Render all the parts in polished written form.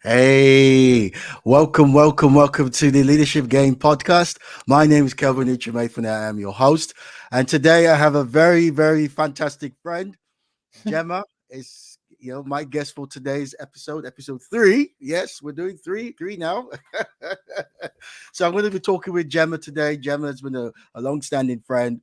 Hey, welcome to the Leadership Game podcast. My name is Kelvin Inspires, and I am your host. And today I have a very fantastic friend. Gemma is, my guest for today's episode three. Yes, we're doing three now. So I'm going to be talking with Gemma today. Gemma has been a long-standing friend,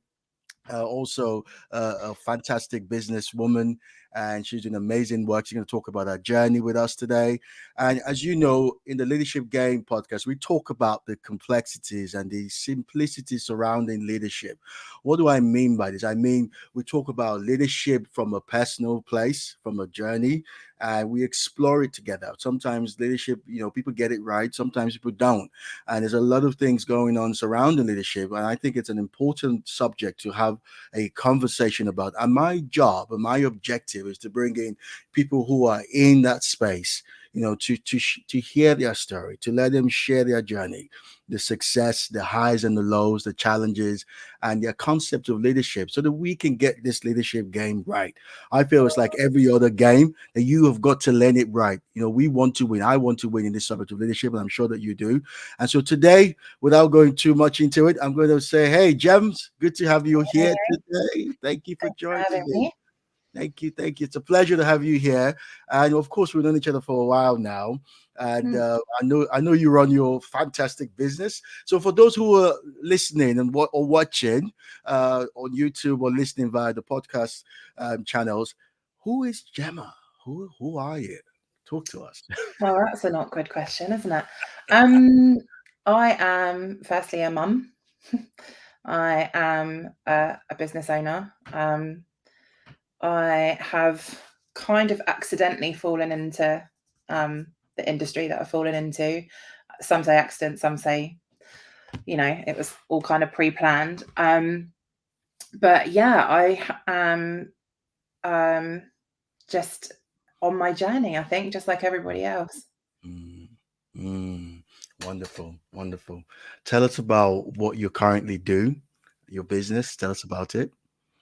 also a fantastic businesswoman, and she's doing amazing work. She's going to talk about her journey with us today. And as you know, in the Leadership Game podcast, we talk about the complexities and the simplicity surrounding leadership. What do I mean by this? I mean, we talk about leadership from a personal place, from a journey, and we explore it together. Sometimes leadership, people get it right, sometimes people don't. And there's a lot of things going on surrounding leadership. And I think it's an important subject to have a conversation about. And my job and my objective is to bring in people who are in that space, to hear their story, to let them share their journey, the success, the highs and the lows, the challenges, and their concept of leadership, so that we can get this leadership game right. I feel it's like every other game that you have got to learn it right. We want to win. I want to win in this subject of leadership, and I'm sure that you do. And so today, without going too much into it, I'm going to say, hey, Gems, good to have you here Hey, today. Thank you for thanks for joining having me. me. Thank you. It's a pleasure to have you here. And of course, we've known each other for a while now. And Hmm. I know you run your fantastic business. So for those who are listening or watching on YouTube or listening via the podcast channels, who is Gemma? Who are you? Talk to us. Well, that's an awkward question, isn't it? Um, I am firstly a mum. I am a business owner. I have kind of accidentally fallen into the industry that I've fallen into. Some say accident, some say, it was all kind of pre-planned. But yeah, am um, just on my journey, I think, just like everybody else. Mm, mm, wonderful. Tell us about what you currently do, your business. Tell us about it.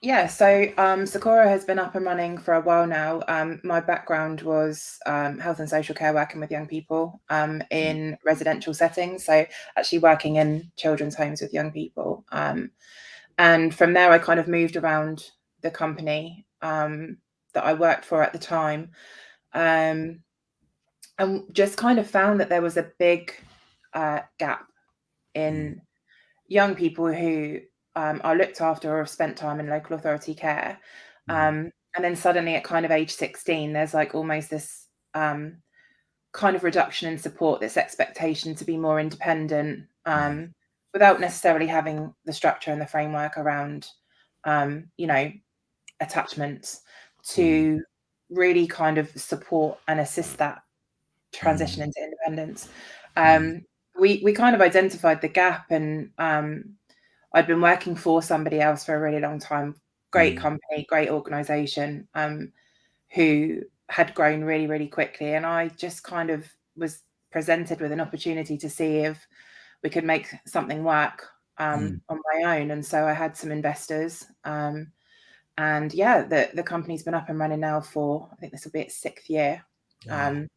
Yeah, so Sakura has been up and running for a while now. My background was health and social care, working with young people Mm, in residential settings. So actually working in children's homes with young people. And from there, I kind of moved around the company that I worked for at the time, um, and just kind of found that there was a big gap mm, in young people who are looked after or have spent time in local authority care. mm, And then suddenly at kind of age 16, there's like almost this kind of reduction in support, this expectation to be more independent mm, without necessarily having the structure and the framework around, you know, attachments mm, to really kind of support and assist that transition mm, into independence. mm, Um, we kind of identified the gap, and I'd been working for somebody else for a really long time. Great mm, company, great organization, who had grown really, really quickly. And I just kind of was presented with an opportunity to see if we could make something work mm. on my own. And so I had some investors. And yeah, the company's been up and running now for, I think this will be its sixth year. Wow. Um,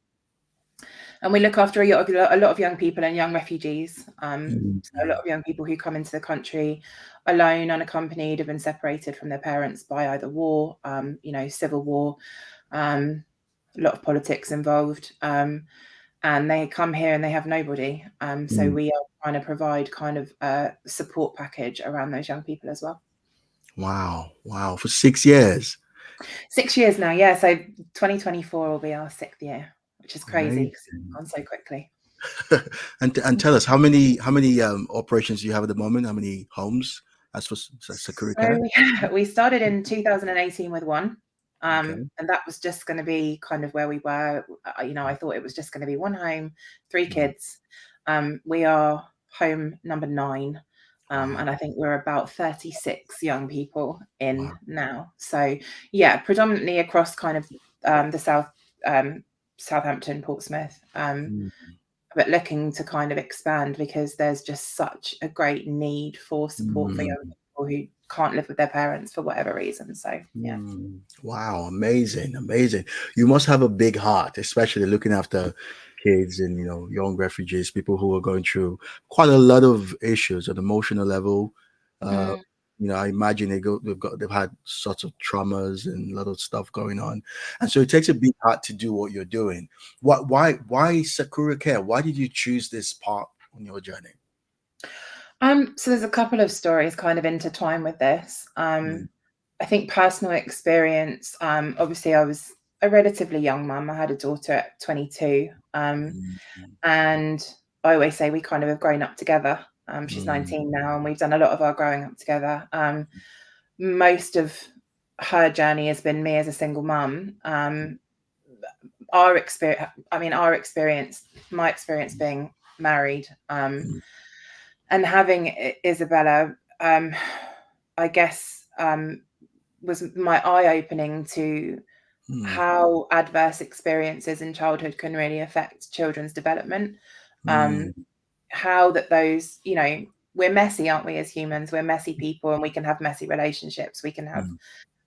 and we look after a lot of young people and young refugees. Mm, So a lot of young people who come into the country alone, unaccompanied, have been separated from their parents by either war, civil war, um, a lot of politics involved, and they come here and they have nobody. So mm. we are trying to provide kind of a support package around those young people as well. Wow. For 6 years. 6 years now, yeah. So 2024 will be our sixth year, which is crazy because it's Amazing. gone so quickly. And tell us how many operations do you have at the moment? How many homes as for Sakura So Care? we started in 2018 with one, Okay. and that was just going to be kind of where we were. I thought it was just going to be one home, three Mm. kids. We are home number 9, Wow. and I think we're about 36 young people in Wow. now. So yeah, predominantly across kind of the um, Southampton, Portsmouth. Mm, But looking to kind of expand because there's just such a great need for support for mm, young people who can't live with their parents for whatever reason. So yeah. Wow, amazing, amazing. You must have a big heart, especially looking after kids and young refugees, people who are going through quite a lot of issues at emotional level. Uh, Mm. I imagine they've had sorts of traumas and a lot of stuff going on, and so it takes a big heart to do what you're doing. Why Sakura Care? Why did you choose this part on your journey? So there's a couple of stories kind of intertwined with this. I think personal experience. Obviously, I was a relatively young mum. I had a daughter at 22, and I always say we kind of have grown up together. She's 19 now, and we've done a lot of our growing up together. Most of her journey has been me as a single mum. Our experience, my experience being married, and having Isabella, I guess, was my eye-opening to how adverse experiences in childhood can really affect children's development. How that those, we're messy, aren't we, as humans? We're messy people, and we can have messy relationships. We can have,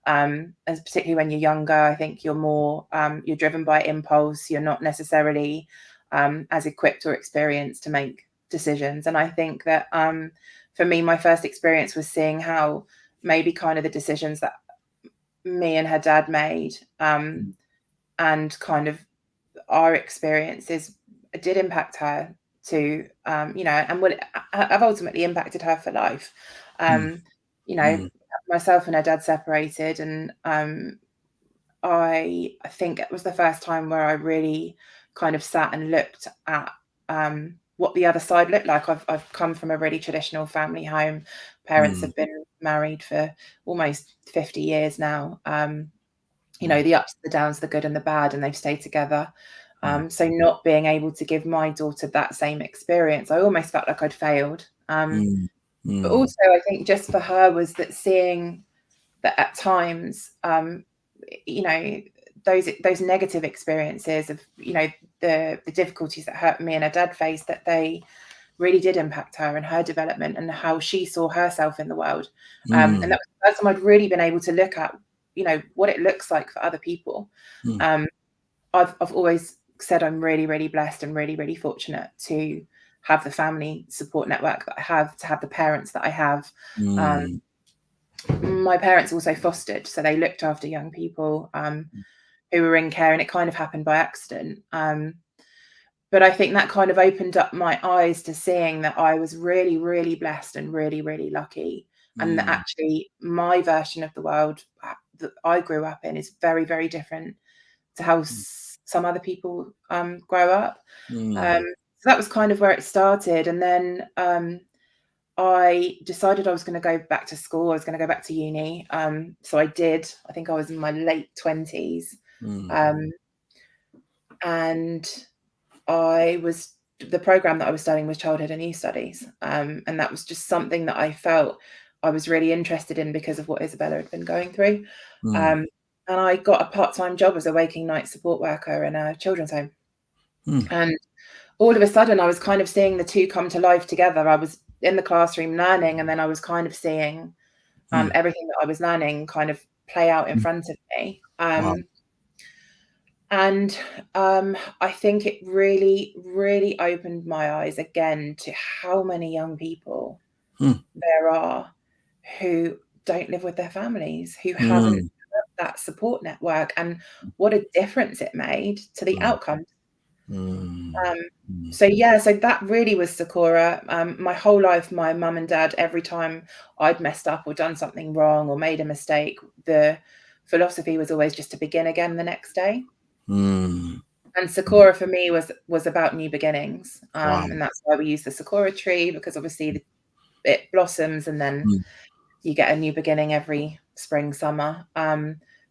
as particularly when you're younger, I think you're more, you're driven by impulse. You're not necessarily as equipped or experienced to make decisions. And I think that for me, my first experience was seeing how maybe kind of the decisions that me and her dad made, and kind of our experiences did impact her to, and what have ultimately impacted her for life. Myself and her dad separated, and I think it was the first time where I really kind of sat and looked at what the other side looked like. I've come from a really traditional family home. Parents have been married for almost 50 years now. The ups, the downs, the good and the bad, and they've stayed together. So not being able to give my daughter that same experience, I almost felt like I'd failed. But also I think just for her was that seeing that at times, those negative experiences of, the difficulties that her, me and her dad faced, that they really did impact her and her development and how she saw herself in the world. And that was the first time I'd really been able to look at, what it looks like for other people. I've always said I'm really, really blessed and really, really fortunate to have the family support network that I have, to have the parents that I have. My parents also fostered, so they looked after young people who were in care, and it kind of happened by accident. But I think that kind of opened up my eyes to seeing that I was really, really blessed and really, really lucky. And that actually my version of the world that I grew up in is very, very different to how some other people grow up. So that was kind of where it started. And then I decided I was going to go back to school. I was going to go back to uni. So I did. I think I was in my late 20s. And the program that I was studying was childhood and youth studies. And that was just something that I felt I was really interested in because of what Isabella had been going through. And I got a part-time job as a waking night support worker in a children's home. And all of a sudden I was kind of seeing the two come to life together. I was in the classroom learning, and then I was kind of seeing everything that I was learning kind of play out in front of me. And I think it really, really opened my eyes again to how many young people there are who don't live with their families, who haven't had that support network, and what a difference it made to the outcome. So that really was Sakura. My whole life, my mum and dad, every time I'd messed up or done something wrong or made a mistake, the philosophy was always just to begin again the next day. And Sakura for me was about new beginnings. And that's why we use the Sakura tree, because obviously it blossoms and then you get a new beginning every spring, summer.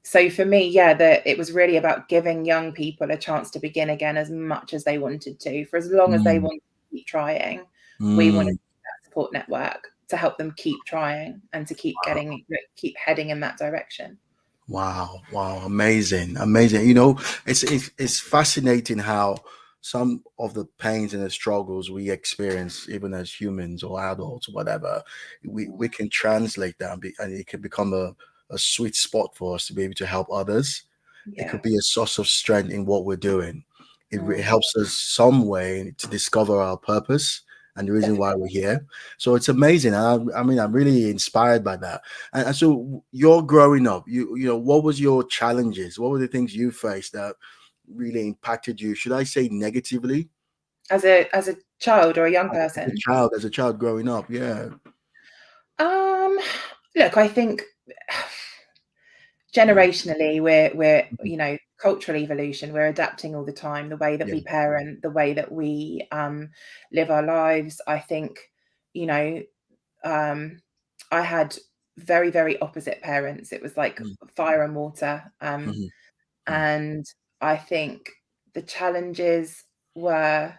So for me, it was really about giving young people a chance to begin again as much as they wanted to, for as long as they wanted to keep trying. We wanted that support network to help them keep trying and to keep heading in that direction. Wow, amazing. It's fascinating how some of the pains and the struggles we experience, even as humans or adults, whatever, we can translate that and it can become a sweet spot for us to be able to help others. It Yeah. could be a source of strength in what we're doing. It Mm, helps us some way to discover our purpose and the reason why definitely. we're here. So it's amazing. And I mean, I'm really inspired by that. And so you're growing up. You know, what was your challenges? What were the things you faced that really impacted you? Should I say negatively? As a child or a young person. As a child growing up, yeah. Um, Look, I think Mm, generationally we're mhm, cultural evolution, we're adapting all the time, the way that yeah. we parent, the way that we live our lives. I think, you know, um I had very, very opposite parents. It was like Mm, fire and water. mhm, mm, And I think the challenges were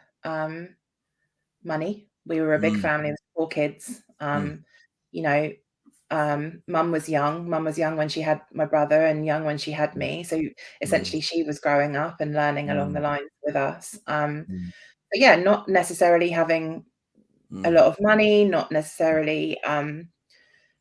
money. We were a big mm, family with 4 kids. mm, You know, mum was young. Mum was young when she had my brother and young when she had mm, me. So mm, essentially, she was growing up and learning along the mm, lines with us. mm, But yeah, not necessarily having a mm, lot of money, not necessarily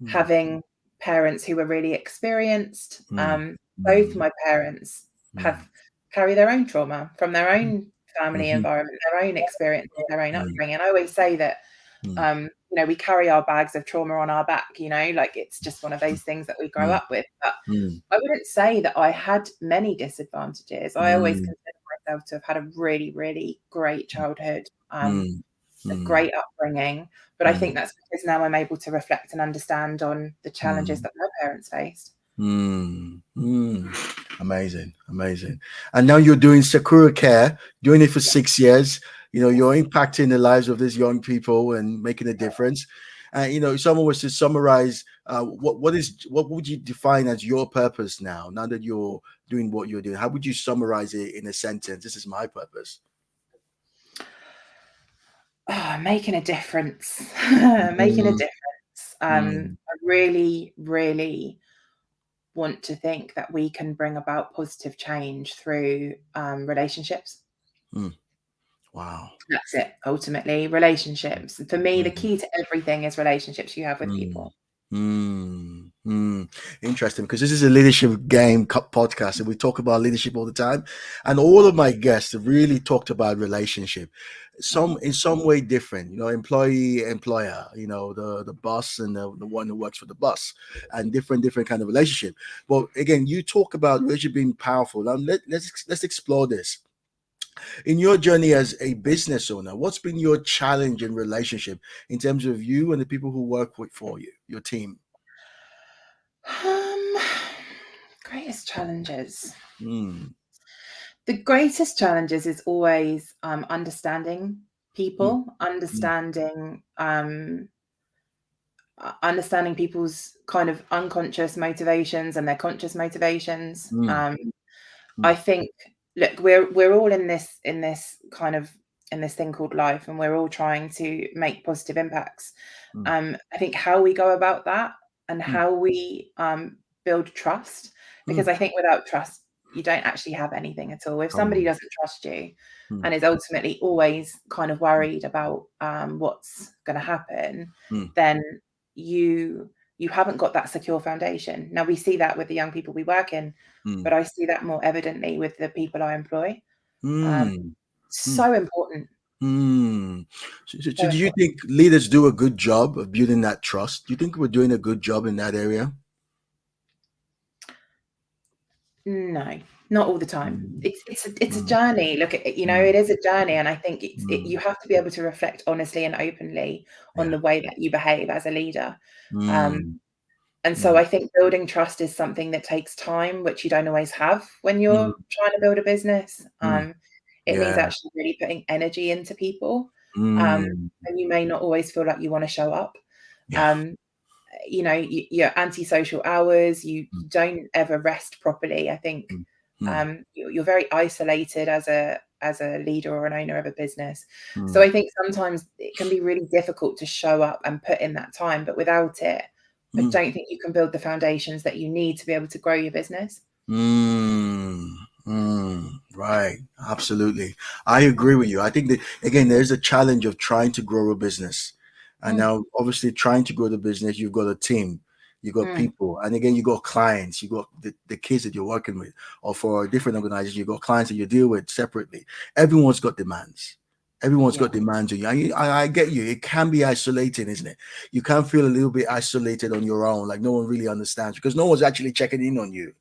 mm, having parents who were really experienced. mm, Both mm, my parents mm, have carry their own trauma from their mm, own family mhm, environment, their own experiences, their own mm, upbringing. I always say that mm, we carry our bags of trauma on our back, like it's just one of those things that we grow mm, up with. But mm, I wouldn't say that I had many disadvantages. I always mm, consider myself to have had a really, really great childhood, mm, a mm, great upbringing. But I think mm, that's because now I'm able to reflect and understand on the challenges mm, that my parents faced. mm, mm. Amazing, amazing. And now you're doing Sakura Care, doing it for 6 years. You know, you're Yes. impacting the lives of these young people and making a difference. And you know, if someone was to summarize, what would you define as your purpose now? Now that you're doing what you're doing, how would you summarize it in a sentence? This is my purpose. Making a difference. Making a Mm, difference. mm, I really, really want to think that we can bring about positive change through relationships. mm. Wow. That's it, ultimately. Relationships. For me, the Mm, key to everything is relationships you have with mm. people. Interesting, because this is a leadership game podcast, and we talk about leadership all the time. And all of my guests have really talked about relationship, some in some way different. You know, employee, employer. You know, the boss and the one who works for the boss, and different kind of relationship. But again, you talk about relationship being powerful. Now let's explore this. In your journey as a business owner, what's been your challenge in relationship in terms of you and the people who work with for you, your team? Um, Greatest challenges. Mm, The greatest challenges is always understanding mm, people, mm, understanding people's kind of unconscious motivations and their conscious motivations. mm, I mm, think, look, we're all in this thing called life, and we're all trying to make positive impacts. mm, I think how we go about that and mm, how we build trust, because mm. I think without trust, you don't actually have anything at all. If Come somebody on. doesn't trust you Mm, and is ultimately always kind of worried about what's going to happen, mm, then you you haven't got that secure foundation. Now we see that with the young people we work in, mm, but I see that more evidently with the people I employ. Um, mm, mm, so important, mm. So so do you important. think leaders do a good job of building that trust? Do you think we're doing a good job in that area? No, not all the time. Mm, It's a mm, journey. Look, mm, it is a journey, and I think mm, you have to be able to reflect honestly and openly on yeah. the way that you behave as a leader. Um, Mm, and so mm, I think building trust is something that takes time, which you don't always have when mm, you're trying to build a business. mm, It means yeah. actually really putting energy into people, um, Mm, and you may not always feel like you want to show up. yeah. Um, you're antisocial hours, you Mm, don't ever rest properly. I think mm, mm, you're very isolated as a leader or an owner of a business. So mm, I think sometimes it can be really difficult to show up and put in that time, but without it, I mm. don't think you can build the foundations that you need to be able to grow your business. Mm. Right. Absolutely. I agree with you. I think that, again, there's a challenge of trying to grow a business. And Mm, now, obviously, trying to grow the business, you've got a team, you've got mm, people, and again, you got clients, you got the kids that you're working with, or for a different organization, you've got clients that you deal with separately. Everyone's got demands. Everyone's yeah, got demands on you. I get you. It can be isolating, isn't it? You can feel a little bit isolated on your own, like no one really understands because no one's actually checking in on you.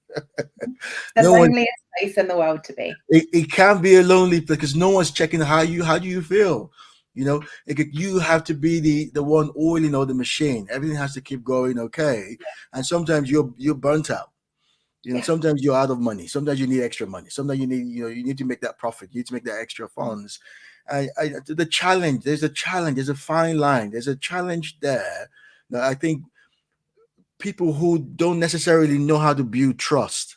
the No one. loneliest place in the world to be. It can be a lonely place because no one's checking how do you feel. You have to be the one oiling all the machine. Everything has to keep going okay, and sometimes you're burnt out. Yeah, Sometimes you're out of money. Sometimes you need extra money. Sometimes you need to make that profit. You need to make that extra funds. The challenge, there's a challenge. There's a fine line. There's a challenge there. Now, I think people who don't necessarily know how to build trust,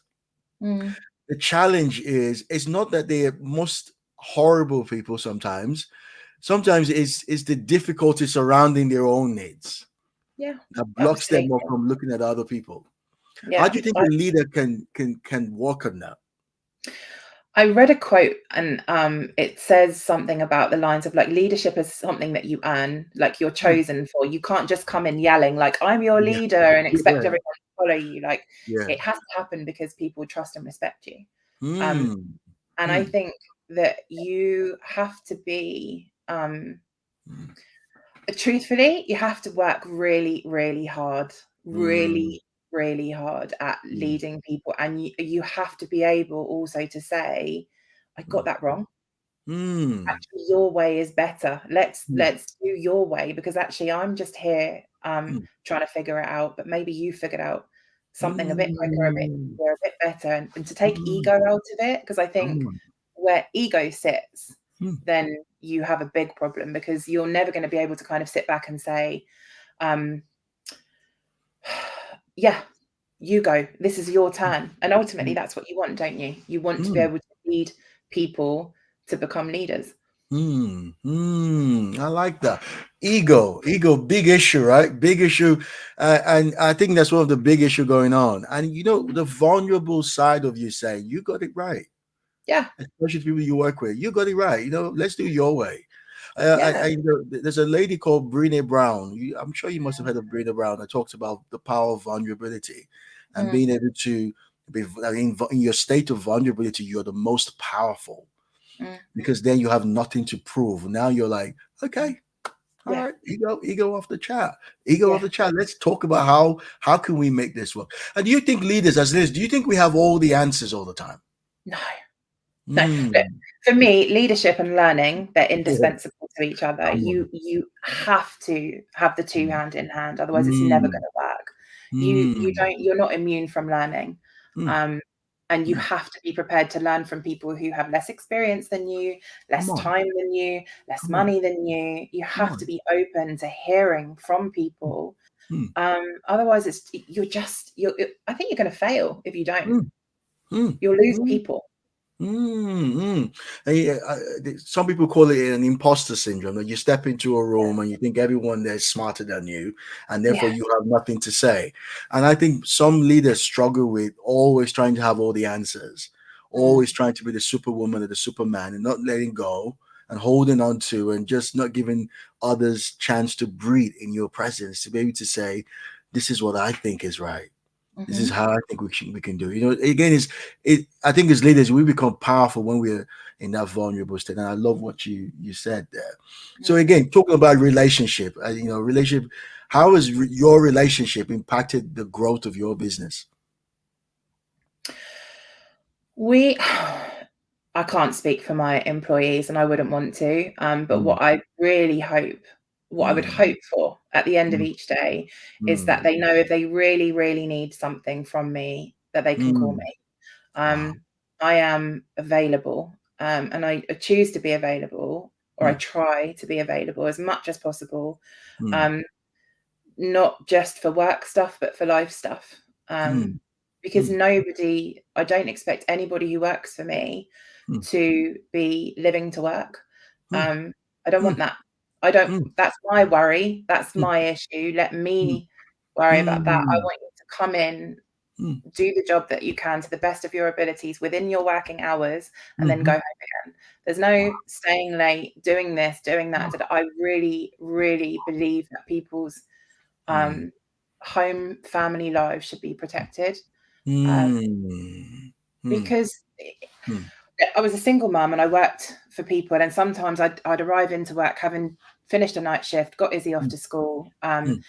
mm, the challenge is it's not that they're most horrible people. Sometimes it's the difficulty surrounding their own needs yeah, that blocks them absolutely. up from looking at other people. How Yeah, do you think a leader can work on that? I read a quote and it says something about the lines of like leadership is something that you earn, like you're Hmm. chosen for. You can't just come in yelling like I'm your Yeah, leader and expect yeah, everyone to follow you. Like yeah. it has to happen because people trust and respect you. Um, Hmm. and I Hmm. think that you have to be Hmm. truthfully, you have to work really, really hard, Hmm. really, really hard at Hmm. leading people, and you have to be able also to say, "I got that wrong. Hmm. Actually, your way is better. Let's Hmm. let's do your way because actually, I'm just here Hmm. trying to figure it out, but maybe you figured out something a bit quicker, a bit Hmm. easier, a bit better, and to take Hmm. ego out of it because I think Hmm. where ego sits, Hmm. then you have a big problem because you're never going to be able to kind of sit back and say, um, yeah, you go, this is your turn. And ultimately, that's what you want, don't you? You want to be Hmm. able to lead people to become leaders. I like that. Ego, big issue, right? Big issue, and I think that's one of the big issue going on. And the vulnerable side of you saying you got it right, Yeah, especially the people you work with, you got it right. Let's do your way. yeah, There's a lady called Brene Brown. I'm sure you must have heard of Brene Brown that talks about the power of vulnerability and mm, being able to be in your state of vulnerability. You're the most powerful mm, because then you have nothing to prove. Now you're like, okay, all yeah, right, ego off the chat, ego off yeah. the chat. Let's talk about how can we make this work. And do you think leaders, as leaders, do you think we have all the answers all the time? No, no. Look, Hmm. for me, leadership and learning, they're Yeah. indispensable to each other. Come on. You have to have the two Hmm. hand in hand, otherwise it's never Hmm. going to work. Hmm. You're not immune from learning. Hmm. Um, and you Hmm. have to be prepared to learn from people who have less experience than you, Come less on. time than you, less Come on. money than you. You Come have to on. be open to hearing from people. Hmm. Otherwise, I think you're going to fail if you don't. Hmm. Hmm. You'll lose Hmm. people. Mm, some people call it an imposter syndrome. That you step into a room and you think everyone there is smarter than you, and therefore Yeah. you have nothing to say. And I think some leaders struggle with always trying to have all the answers, Mm, always trying to be the superwoman or the superman, and not letting go and holding on to, and just not giving others chance to breathe in your presence to be able to say, "This is what I think is right." This is mhm. how I think we can do it. Again, I think as leaders we become powerful when we're in that vulnerable state. And I love what you said there. So Mm. again, talking about relationship, relationship. How has your relationship impacted the growth of your business? We I can't speak for my employees and I wouldn't want to, but Mm, what I would mm, hope for at the end of mm, each day is that mm, they know if they really, really need something from me, that they can call mm. me. Wow. I am available, and I choose to be available, or I Mm, try to be available as much as possible, mm, um, not just for work stuff, but for life stuff. mm, Because mm, I don't expect anybody who works for me mm, to be living to work. mm, Um, I don't mm, want that. I don't mm, That's my worry. That's mm, my issue. Let mm, me worry about that. I mm, want you to come in. do the job that you can to the best of your abilities within your working hours, and then go home again. There's no staying late, doing this, doing that. I really, really believe that people's home family lives should be protected. Because I was a single mum and I worked for people, and sometimes I'd arrive into work having finished a night shift, got Izzy off to school, and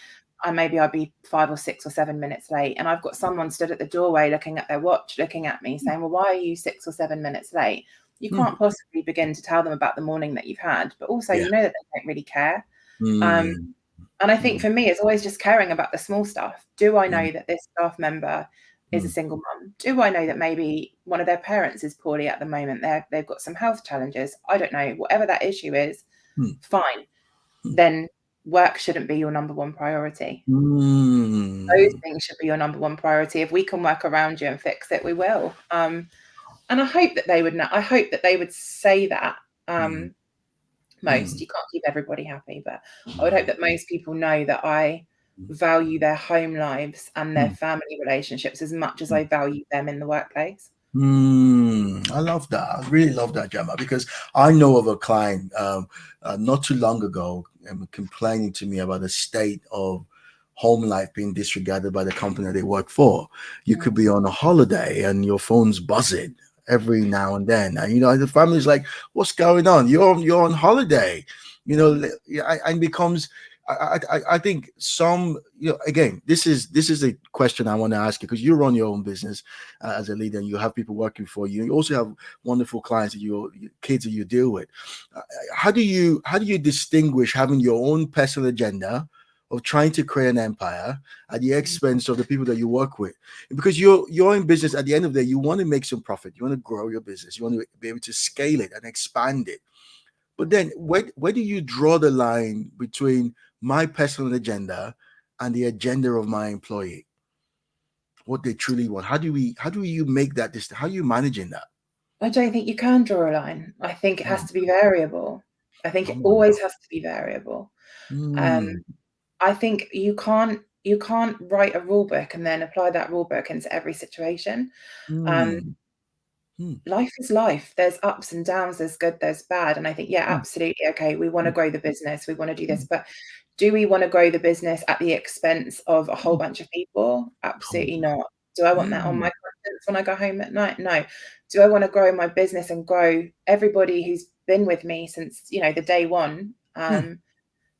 maybe I'd be 5 or 6 or 7 minutes late, and I've got someone stood at the doorway looking at their watch, looking at me saying, well, why are you 6 or 7 minutes late? You can't possibly begin to tell them about the morning that you've had, but also you know that they don't really care. And I think for me, it's always just caring about the small stuff. Do I know that this staff member is a single mum? Do I know that maybe one of their parents is poorly at the moment? They've got some health challenges. I don't know. Whatever that issue is, fine. Then work shouldn't be your number one priority. Those things should be your number one priority. If we can work around you and fix it, we will. And I hope that they would know. I hope that they would say that. Most you can't keep everybody happy, but I would hope that most people know that I value their home lives and their family relationships as much as I value them in the workplace. I love that. I really love that, Gemma, because I know of a client not too long ago complaining to me about the state of home life being disregarded by the company they work for. You could be on a holiday and your phone's buzzing every now and then, and the family's like, "What's going on? You're on holiday," and becomes. I think some, again, this is a question I want to ask you, because you run your own business as a leader and you have people working for you. You also have wonderful clients that your kids that you deal with. How do you distinguish having your own personal agenda of trying to create an empire at the expense of the people that you work with? Because you're in business, at the end of the day, you want to make some profit, you want to grow your business, you want to be able to scale it and expand it. But then where do you draw the line between my personal agenda and the agenda of my employee? What they truly want? How do you make that distance? How are you managing that? I don't think you can draw a line. I think it has to be variable. I think it always has to be variable. I think you can't write a rule book and then apply that rule book into every situation. Life is life. There's ups and downs, there's good, there's bad. And I think, absolutely. Okay, we want to grow the business, we want to do this, but do we want to grow the business at the expense of a whole bunch of people? Absolutely not. Do I want that on my conscience when I go home at night? No. Do I want to grow my business and grow everybody who's been with me since, the day one? I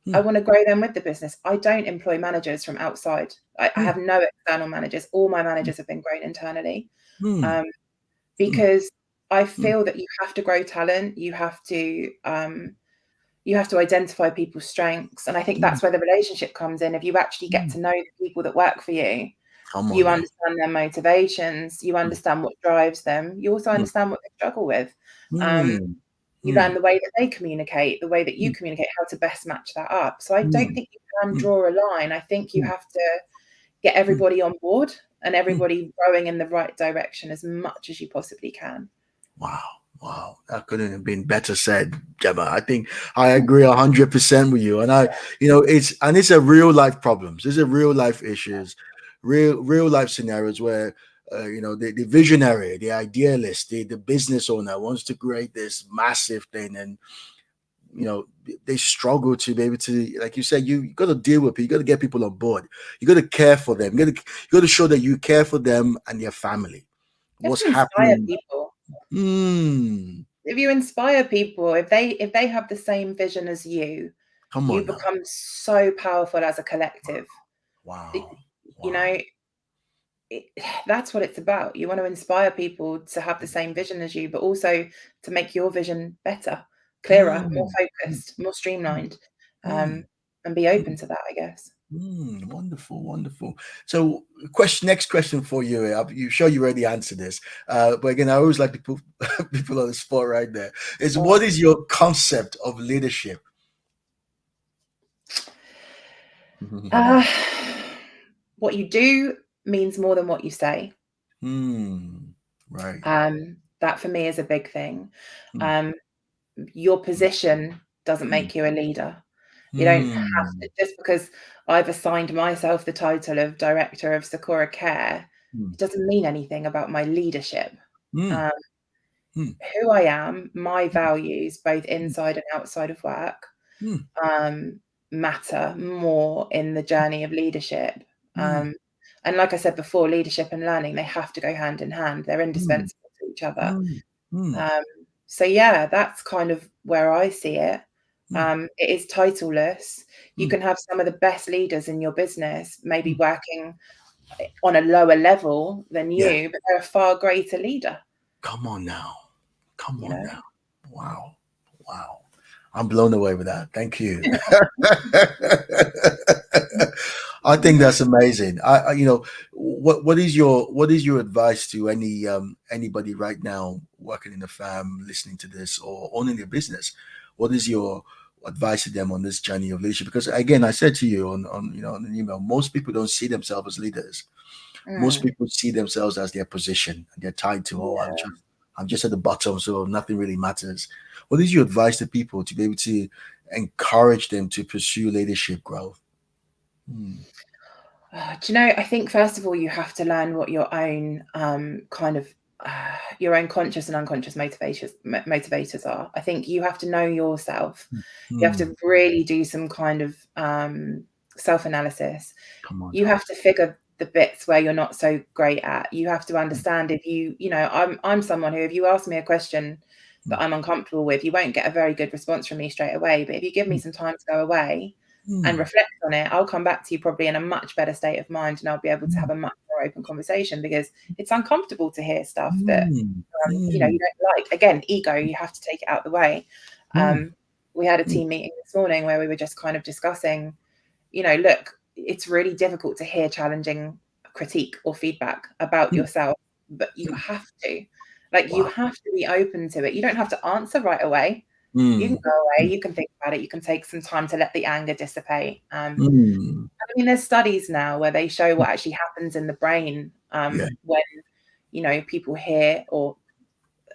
want to grow them with the business. I don't employ managers from outside. I have no external managers. All my managers have been grown internally. Because I feel that you have to grow talent. You have to identify people's strengths. And I think that's where the relationship comes in. If you actually get to know the people that work for you, you understand their motivations, you understand what drives them, you also understand what they struggle with. You learn the way that they communicate, the way that you communicate, how to best match that up. So I don't think you can draw a line. I think you have to get everybody on board and everybody rowing in the right direction as much as you possibly can. Wow, that couldn't have been better said, Gemma. I think I agree 100% with you, and it's a real life problems. These are real life issues, real life scenarios where the visionary, the idealist, the business owner wants to create this massive thing, and they struggle to be able to, like you said, you got to deal with it. You got to get people on board. You got to care for them. You got to show that you care for them and their family. What's happening? People. If you inspire people, if they have the same vision as you, you become so powerful as a collective. That's what it's about. You want to inspire people to have the same vision as you, but also to make your vision better, clearer, more focused, more streamlined, and be open to that, I guess. Wonderful. So, next question for you. I'm sure you already answered this, but again, I always like to put people on the spot right there. What is your concept of leadership? What you do means more than what you say. Right. That for me is a big thing. Your position doesn't make you a leader. You don't have to, just because I've assigned myself the title of director of Sakura Care, mm, it doesn't mean anything about my leadership. mm, Um, mm, who I am, my values, both inside and outside of work, mm, um, matter more in the journey of leadership. mm, And like I said before, leadership and learning, they have to go hand in hand. They're mm, indispensable to each other. mm, mm, Um, so yeah, that's kind of where I see it. mm, It is titleless. You mm, can have some of the best leaders in your business, maybe mm. working on a lower level than Yeah. you, but they're a far greater leader, Come on now. Come you on know? now. Wow. Wow. I'm blown away with that. Thank you. I think that's amazing. What is your advice to anybody right now working in a firm, listening to this, or owning a business? What is your advice to them on this journey of leadership? Because again, I said to you on an email, most people don't see themselves as leaders. Most Mm, people see themselves as their position. They're tied to, oh, yeah. I'm just at the bottom, so nothing really matters. What is your advice to people to be able to encourage them to pursue leadership growth? Hmm. Do you know, I think first of all, you have to learn what your own kind of your own conscious and unconscious motivators are. I think you have to know yourself. You have Hmm. to really do some kind of self-analysis. Come on You now. have to figure the bits where you're not so great at. You have to Hmm. understand if you know, I'm someone who, if you ask me a question Hmm. that I'm uncomfortable with, you won't get a very good response from me straight away. But if you give me some time to go away and Hmm. reflect on it, I'll come back to you probably in a much better state of mind, and I'll be able to Hmm. have a much more open conversation, because it's uncomfortable to hear stuff that Hmm. you know, Hmm. you don't like. Again, ego, you have to take it out of the way. Hmm. Um, we had a Hmm. team meeting this morning where we were just kind of discussing, you know, look, it's really difficult to hear challenging critique or feedback about Hmm. yourself, but you Hmm. have to, like, you Wow. have to be open to it. You don't have to answer right away. You can Hmm. go Hmm. away, you can think about it, you can take some time to let the anger dissipate. Hmm. I mean, there's studies now where they show what actually happens in the brain Yeah. when, you know, people hear or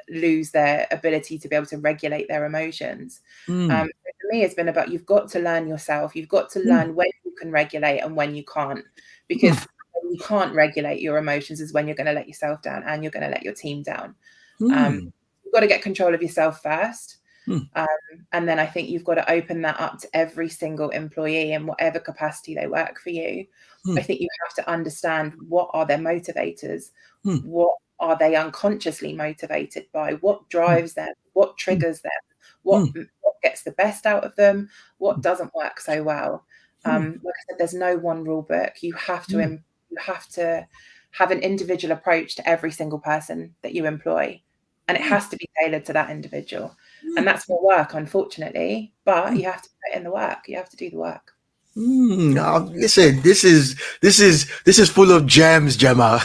lose their ability to be able to regulate their emotions. Hmm. So for me, it's been about, you've got to learn yourself. You've got to Hmm. learn when you can regulate and when you can't, Hmm. because when you can't regulate your emotions is when you're going to let yourself down and you're going to let your team down. Um, Hmm. you've got to get control of yourself first. Hmm. Um, and then I think you've got to open that up to every single employee in whatever capacity they work for you. I Hmm. think you have to understand, what are their motivators? Hmm. What are they unconsciously motivated by? What drives them? What Hmm. triggers them? Hmm. What gets the best out of them? What doesn't work so well? Hmm. Like I said, there's no one rule book. Hmm. You have to have an individual approach to every single person that you employ, and it Hmm. has to be tailored to that individual. Hmm. And that's more work, unfortunately, but Hmm. you have to put in the work. You have to do the work. Listen, this is full of gems, Gemma.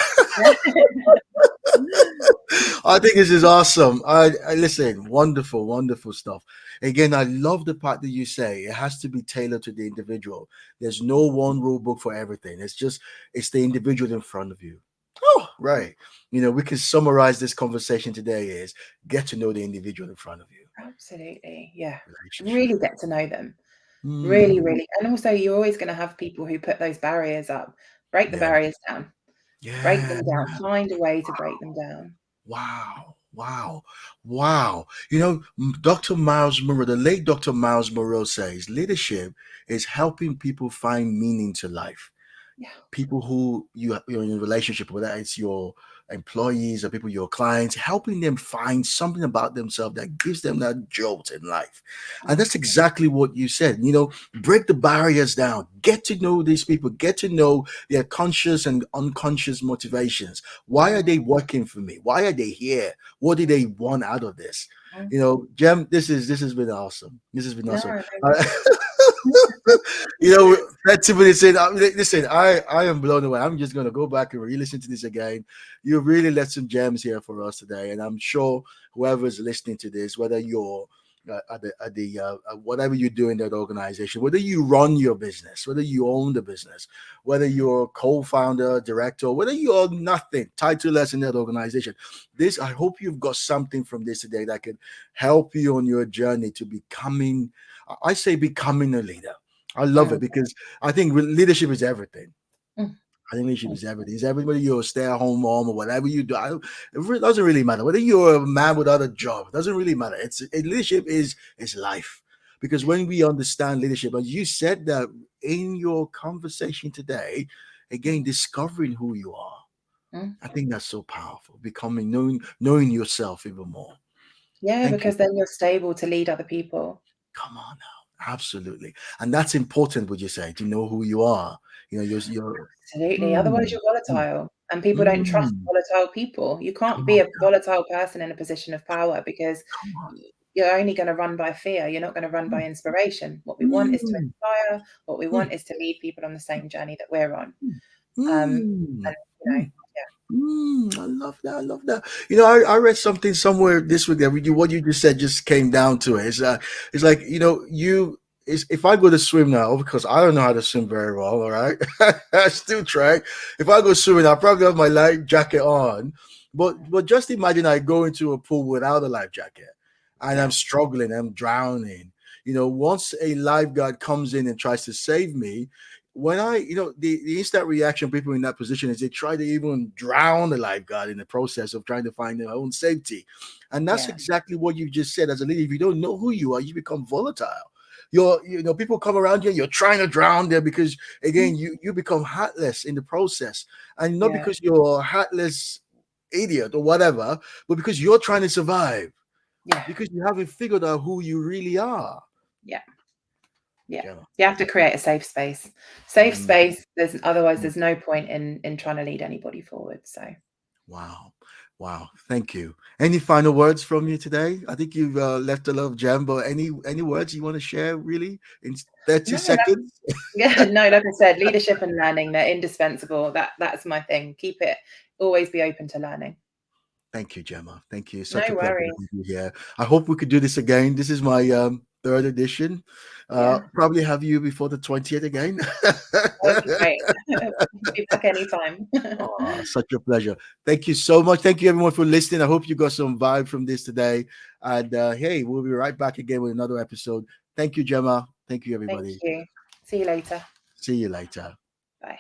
I think this is awesome. I listen, wonderful, wonderful stuff. Again, I love the part that you say it has to be tailored to the individual. There's no one rule book for everything. It's the individual in front of you. Oh, right. We can summarize this conversation today is get to know the individual in front of you. Absolutely. Yeah. Relationship. Really get to know them. Really, Mm, really. And also, you're always going to have people who put those barriers up. Break the yeah. barriers down. Break Yeah. them down. Find a way to break them down. Wow. Wow. Wow. Dr. Miles Monroe, the late Dr. Miles Monroe says leadership is helping people find meaning to life. Yeah. People who you're in a relationship, whether it's your employees or people, your clients, helping them find something about themselves that gives them that jolt in life. And Mm, that's exactly what you said. Break the barriers down, get to know these people, get to know their conscious and unconscious motivations. Why are mm, they working for me? Why are they here? What do they want out of this? mm. Jem, this has been awesome. This has been No, awesome. no problem. That Tiffany said, listen, I am blown away. I'm just going to go back and re-listen to this again. You really left some gems here for us today. And I'm sure whoever is listening to this, whether you're whatever you do in that organization, whether you run your business, whether you own the business, whether you're co-founder, director, whether you're nothing, titleless in that organization, I hope you've got something from this today that can help you on your journey to becoming, I say becoming a leader. I love Mm, it because I think leadership is everything. mm. I think leadership is everything. It's everybody. You're a stay-at-home mom or whatever you do. It doesn't really matter whether you're a man without a job. It doesn't really matter. Leadership is life, because when we understand leadership, as you said that in your conversation today, again discovering who you are. Mm. I think that's so powerful. Becoming knowing yourself even more. Yeah, Thank you. because then you're stable to lead other people. Come on now. Absolutely. And that's important, would you say, to know who you are? You're Absolutely. Otherwise, mm, you're mm, volatile, and people don't trust mm. volatile people. You can't Come be on a now. volatile person in a position of power because Come on. you're only going to run by fear. You're not going to run by inspiration. What we want is to Mm, inspire. What we mm, want is to lead people on the same journey that we're on. mm, And mm, you know, mm. I love that. I love that. I read something somewhere this week that what you just said just came down to it. It's like if I go to swim now, because I don't know how to swim very well. All right, I still try. If I go swimming, I probably have my life jacket on, but just imagine I go into a pool without a life jacket, and I'm yeah, struggling, I'm drowning. Once a lifeguard comes in and tries to save me, when the instant reaction people in that position is they try to even drown the lifeguard in the process of trying to find their own safety. And that's yeah, exactly what you just said. As a leader, if you don't know who you are, you become volatile. People come around you, you're trying to drown them because again, you become heartless in the process. And not yeah, because you're a heartless idiot or whatever, but because you're trying to survive, yeah, because you haven't figured out who you really are. yeah, yeah. Gemma. You have to create a safe space. Safe Mm, space. Otherwise mm. there's no point in trying to lead anybody forward. So Wow. Wow. Thank you. Any final words from you today? I think you've left a lot of gem, but any words you want to share really in 30 no, seconds? yeah, no, like I said, leadership and learning, they're indispensable. That's my thing. Keep it, always be open to learning. Thank you, Gemma. Thank you. No Such a pleasure worries. having you here. I hope we could do this again. This is my third edition. Yeah, Probably have you before the 20th again. that would be great. Be back anytime. Oh, such a pleasure. Thank you so much. Thank you everyone for listening. I hope you got some vibe from this today. And hey, we'll be right back again with another episode. Thank you, Gemma. Thank you, Thank everybody. you. See you later. See you later. Bye.